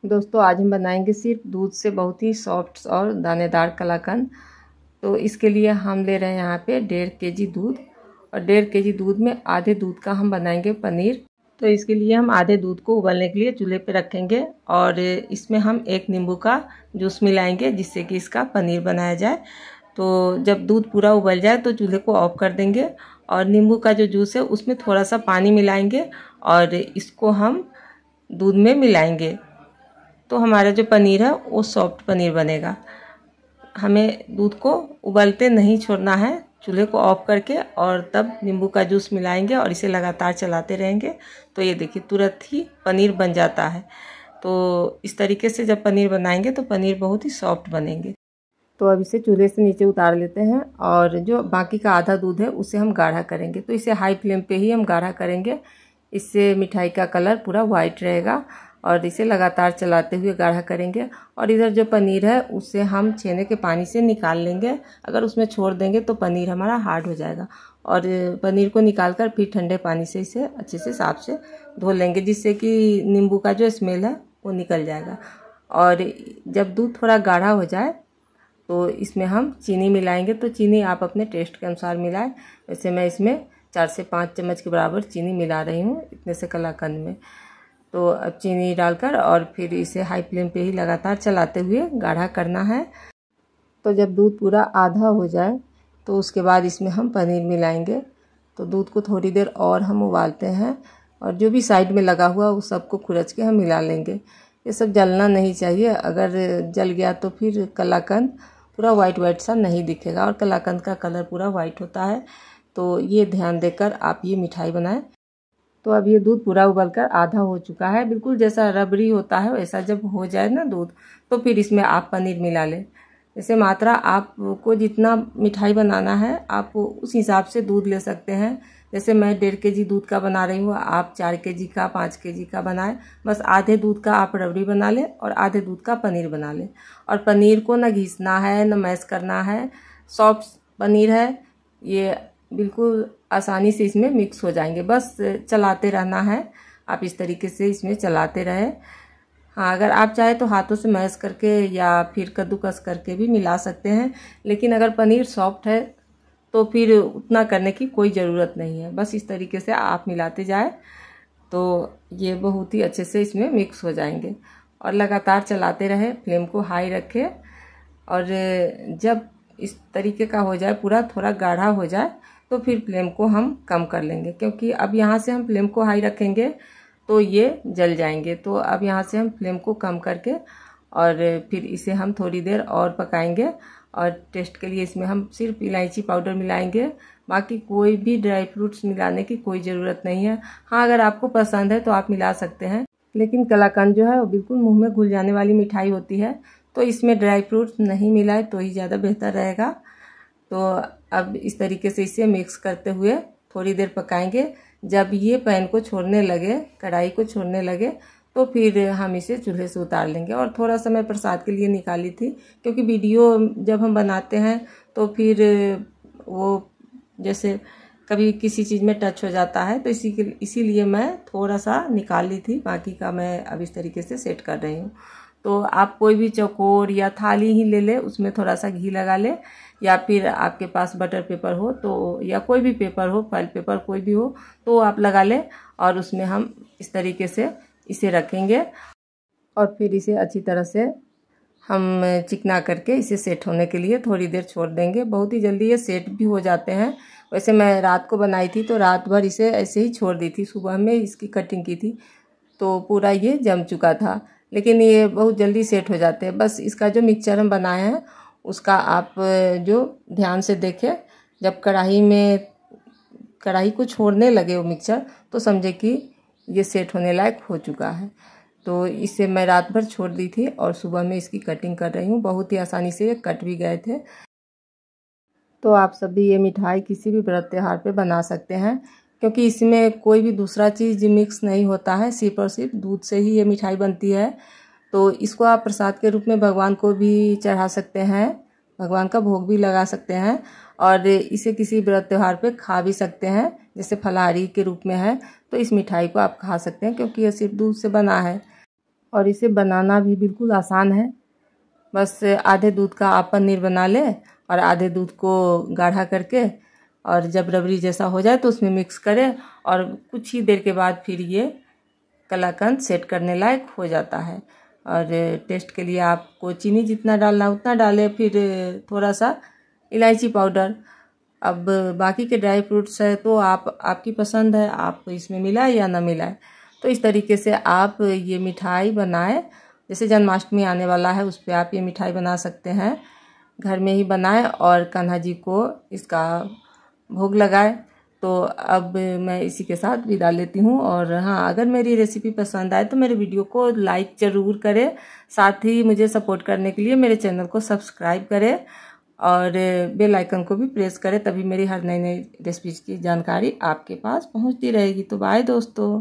दोस्तों आज हम बनाएंगे सिर्फ दूध से बहुत ही सॉफ्ट और दानेदार कलाकंद। तो इसके लिए हम ले रहे हैं यहाँ पे 1.5 kg दूध, और 1.5 kg दूध में आधे दूध का हम बनाएंगे पनीर। तो इसके लिए हम आधे दूध को उबलने के लिए चूल्हे पे रखेंगे और इसमें हम 1 नींबू का जूस मिलाएंगे जिससे कि इसका पनीर बनाया जाए। तो जब दूध पूरा उबल जाए तो चूल्हे को ऑफ कर देंगे और नींबू का जो जूस है उसमें थोड़ा सा पानी मिलाएंगे और इसको हम दूध में मिलाएंगे। तो हमारा जो पनीर है वो सॉफ्ट पनीर बनेगा। हमें दूध को उबलते नहीं छोड़ना है, चूल्हे को ऑफ करके और तब नींबू का जूस मिलाएंगे और इसे लगातार चलाते रहेंगे। तो ये देखिए तुरंत ही पनीर बन जाता है। तो इस तरीके से जब पनीर बनाएंगे तो पनीर बहुत ही सॉफ्ट बनेंगे। तो अब इसे चूल्हे से नीचे उतार लेते हैं और जो बाकी का आधा दूध है उसे हम गाढ़ा करेंगे। तो इसे हाई फ्लेम पे ही हम गाढ़ा करेंगे, इससे मिठाई का कलर पूरा वाइट रहेगा। और इसे लगातार चलाते हुए गाढ़ा करेंगे। और इधर जो पनीर है उसे हम छेने के पानी से निकाल लेंगे। अगर उसमें छोड़ देंगे तो पनीर हमारा हार्ड हो जाएगा। और पनीर को निकाल कर फिर ठंडे पानी से इसे अच्छे से साफ से धो लेंगे, जिससे कि नींबू का जो स्मेल है वो निकल जाएगा। और जब दूध थोड़ा गाढ़ा हो जाए तो इसमें हम चीनी मिलाएंगे। तो चीनी आप अपने टेस्ट के अनुसार मिलाएं। वैसे मैं इसमें 4 से 5 चम्मच के बराबर चीनी मिला रही हूँ इतने से कलाकंद में। तो अब चीनी डालकर और फिर इसे हाई फ्लेम पे ही लगातार चलाते हुए गाढ़ा करना है। तो जब दूध पूरा आधा हो जाए तो उसके बाद इसमें हम पनीर मिलाएंगे। तो दूध को थोड़ी देर और हम उबालते हैं और जो भी साइड में लगा हुआ उस सबको खुरच के हम मिला लेंगे। ये सब जलना नहीं चाहिए, अगर जल गया तो फिर कलाकंद पूरा वाइट वाइट सा नहीं दिखेगा और कलाकंद का कलर पूरा वाइट होता है। तो ये ध्यान देकर आप ये मिठाई बनाएं। तो अब ये दूध पूरा उबलकर आधा हो चुका है, बिल्कुल जैसा रबड़ी होता है वैसा जब हो जाए ना दूध, तो फिर इसमें आप पनीर मिला लें। जैसे मात्रा आपको जितना मिठाई बनाना है आप उस हिसाब से दूध ले सकते हैं। जैसे मैं 1.5 kg दूध का बना रही हूँ, आप 4 kg का 5 kg का बनाएं। बस आधे दूध का आप रबड़ी बना लें और आधे दूध का पनीर बना लें। और पनीर को ना घिसना है ना मैश करना है, सॉफ्ट पनीर है ये, बिल्कुल आसानी से इसमें मिक्स हो जाएंगे। बस चलाते रहना है, आप इस तरीके से इसमें चलाते रहें। हाँ, अगर आप चाहे तो हाथों से मैश करके या फिर कद्दूकस करके भी मिला सकते हैं, लेकिन अगर पनीर सॉफ्ट है तो फिर उतना करने की कोई ज़रूरत नहीं है। बस इस तरीके से आप मिलाते जाए तो ये बहुत ही अच्छे से इसमें मिक्स हो जाएंगे। और लगातार चलाते रहे, फ्लेम को हाई रखें। और जब इस तरीके का हो जाए, पूरा थोड़ा गाढ़ा हो जाए, तो फिर फ्लेम को हम कम कर लेंगे, क्योंकि अब यहाँ से हम फ्लेम को हाई रखेंगे तो ये जल जाएंगे। तो अब यहाँ से हम फ्लेम को कम करके और फिर इसे हम थोड़ी देर और पकाएंगे। और टेस्ट के लिए इसमें हम सिर्फ इलायची पाउडर मिलाएंगे, बाकी कोई भी ड्राई फ्रूट्स मिलाने की कोई ज़रूरत नहीं है। हाँ, अगर आपको पसंद है तो आप मिला सकते हैं, लेकिन कलाकंद जो है वो बिल्कुल मुँह में घुल जाने वाली मिठाई होती है, तो इसमें ड्राई फ्रूट्स नहीं मिलाए तो ही ज़्यादा बेहतर रहेगा। तो अब इस तरीके से इसे मिक्स करते हुए थोड़ी देर पकाएंगे। जब ये पैन को छोड़ने लगे, कढ़ाई को छोड़ने लगे, तो फिर हम इसे चूल्हे से उतार लेंगे। और थोड़ा सा मैं प्रसाद के लिए निकाली थी, क्योंकि वीडियो जब हम बनाते हैं तो फिर वो जैसे कभी किसी चीज़ में टच हो जाता है, तो इसीलिए मैं थोड़ा सा निकाल ली थी। बाकी का मैं अब इस तरीके से सेट कर रही हूँ। तो आप कोई भी चौकोर या थाली ही ले ले, उसमें थोड़ा सा घी लगा ले, या फिर आपके पास बटर पेपर हो तो, या कोई भी पेपर हो, फॉइल पेपर कोई भी हो तो आप लगा ले। और उसमें हम इस तरीके से इसे रखेंगे और फिर इसे अच्छी तरह से हम चिकना करके इसे सेट होने के लिए थोड़ी देर छोड़ देंगे। बहुत ही जल्दी ये सेट भी हो जाते हैं। वैसे मैं रात को बनाई थी तो रात भर इसे ऐसे ही छोड़ दी थी, सुबह में इसकी कटिंग की थी तो पूरा ये जम चुका था। लेकिन ये बहुत जल्दी सेट हो जाते हैं। बस इसका जो मिक्सचर हम बनाए हैं उसका आप जो ध्यान से देखें, जब कढ़ाई को छोड़ने लगे वो मिक्सचर, तो समझे कि ये सेट होने लायक हो चुका है। तो इसे मैं रात भर छोड़ दी थी और सुबह में इसकी कटिंग कर रही हूँ। बहुत ही आसानी से ये कट भी गए थे। तो आप सभी ये मिठाई किसी भी व्रत त्योहार पे बना सकते हैं, क्योंकि इसमें कोई भी दूसरा चीज़ मिक्स नहीं होता है, सिर्फ और सिर्फ दूध से ही ये मिठाई बनती है। तो इसको आप प्रसाद के रूप में भगवान को भी चढ़ा सकते हैं, भगवान का भोग भी लगा सकते हैं, और इसे किसी व्रत त्योहार पे खा भी सकते हैं, जैसे फलाहारी के रूप में है। तो इस मिठाई को आप खा सकते हैं, क्योंकि ये सिर्फ दूध से बना है। और इसे बनाना भी बिल्कुल आसान है। बस आधे दूध का आप पनीर बना लें और आधे दूध को गाढ़ा करके और जब रबड़ी जैसा हो जाए तो उसमें मिक्स करें और कुछ ही देर के बाद फिर ये कलाकंद सेट करने लायक हो जाता है। और टेस्ट के लिए आपको चीनी जितना डालना उतना डालें, फिर थोड़ा सा इलायची पाउडर। अब बाकी के ड्राई फ्रूट्स है तो आपकी पसंद है, आप इसमें मिलाए या ना मिलाए। तो इस तरीके से आप ये मिठाई बनाएं। जैसे जन्माष्टमी आने वाला है, उस पर आप ये मिठाई बना सकते हैं, घर में ही बनाएं और कान्हा जी को इसका भोग लगाएं। तो अब मैं इसी के साथ विदा लेती हूँ। और हाँ, अगर मेरी रेसिपी पसंद आए तो मेरे वीडियो को लाइक ज़रूर करें, साथ ही मुझे सपोर्ट करने के लिए मेरे चैनल को सब्सक्राइब करें और बेल आइकन को भी प्रेस करें, तभी मेरी हर नई नई रेसिपीज़ की जानकारी आपके पास पहुँचती रहेगी। तो बाय दोस्तों।